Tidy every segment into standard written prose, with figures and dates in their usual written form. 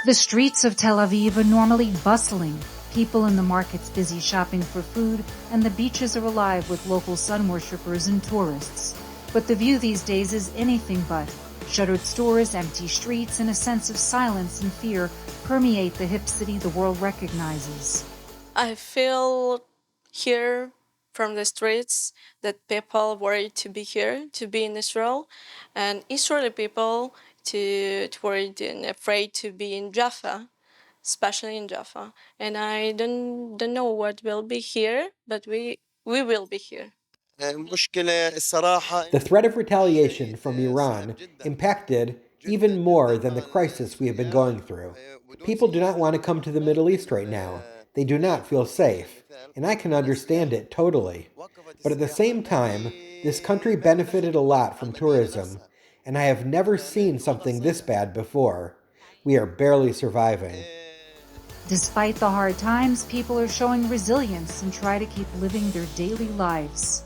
The streets of Tel Aviv are normally bustling, people in the markets busy shopping for food, and the beaches are alive with local sun worshippers and tourists. But the view these days is anything but. Shuttered stores, empty streets, and a sense of silence and fear permeate the hip city the world recognizes. I feel here from the streets that people worried to be here, to be in Israel, and Israeli people to worried and afraid to be in Jaffa, especially in Jaffa. And I don't know what will be here, but we will be here. The threat of retaliation from Iran impacted even more than the crisis we have been going through. People do not want to come to the Middle East right now. They do not feel safe, and I can understand it totally. But at the same time, this country benefited a lot from tourism, and I have never seen something this bad before. We are barely surviving. Despite the hard times, people are showing resilience and try to keep living their daily lives.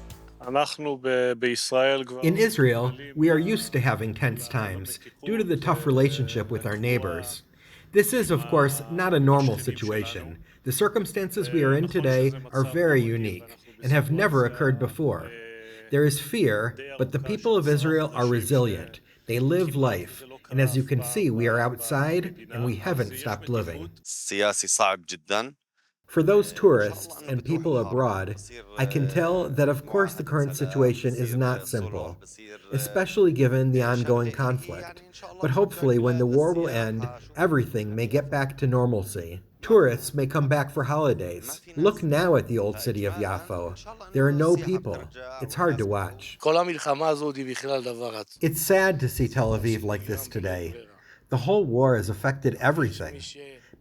In Israel, we are used to having tense times due to the tough relationship with our neighbors. This is, of course, not a normal situation. The circumstances we are in today are very unique and have never occurred before. There is fear, but the people of Israel are resilient. They live life, and as you can see, we are outside and we haven't stopped living. For those tourists and people abroad, I can tell that of course the current situation is not simple, especially given the ongoing conflict. But hopefully when the war will end, everything may get back to normalcy. Tourists may come back for holidays. Look now at the old city of Yafo. There are no people. It's hard to watch. It's sad to see Tel Aviv like this today. The whole war has affected everything.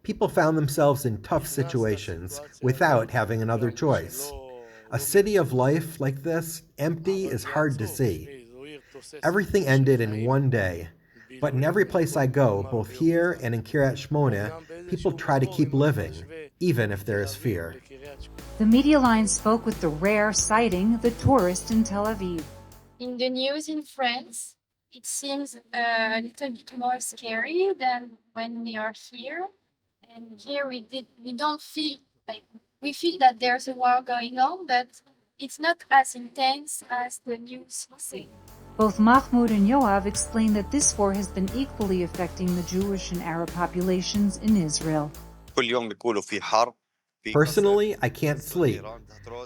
People found themselves in tough situations without having another choice. A city of life like this, empty, is hard to see. Everything ended in one day. But in every place I go, both here and in Kiryat Shmona, people try to keep living, even if there is fear. The media line spoke with the rare sighting the tourist in Tel Aviv. In the news in France, it seems a little bit more scary than when we are here. And here we don't feel like we feel that there's a war going on, but it's not as intense as the news say. Both Mahmoud and Yoav explained that this war has been equally affecting the Jewish and Arab populations in Israel. Personally, I can't sleep.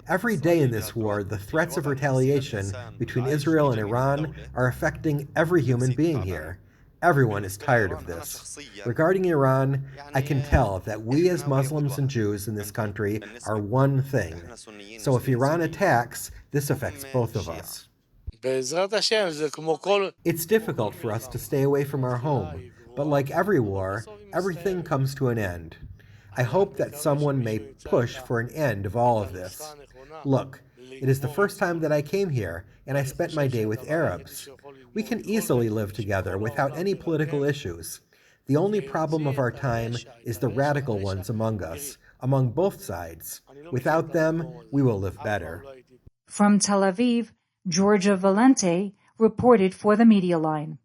Every day in this war, the threats of retaliation between Israel and Iran are affecting every human being here. Everyone is tired of this. Regarding Iran, I can tell that we as Muslims and Jews in this country are one thing. So if Iran attacks, this affects both of us. It's difficult for us to stay away from our home, but like every war, everything comes to an end. I hope that someone may push for an end of all of this. Look, it is the first time that I came here, and I spent my day with Arabs. We can easily live together without any political issues. The only problem of our time is the radical ones among us, among both sides. Without them, we will live better. From Tel Aviv, Georgia Valente reported for the Media Line.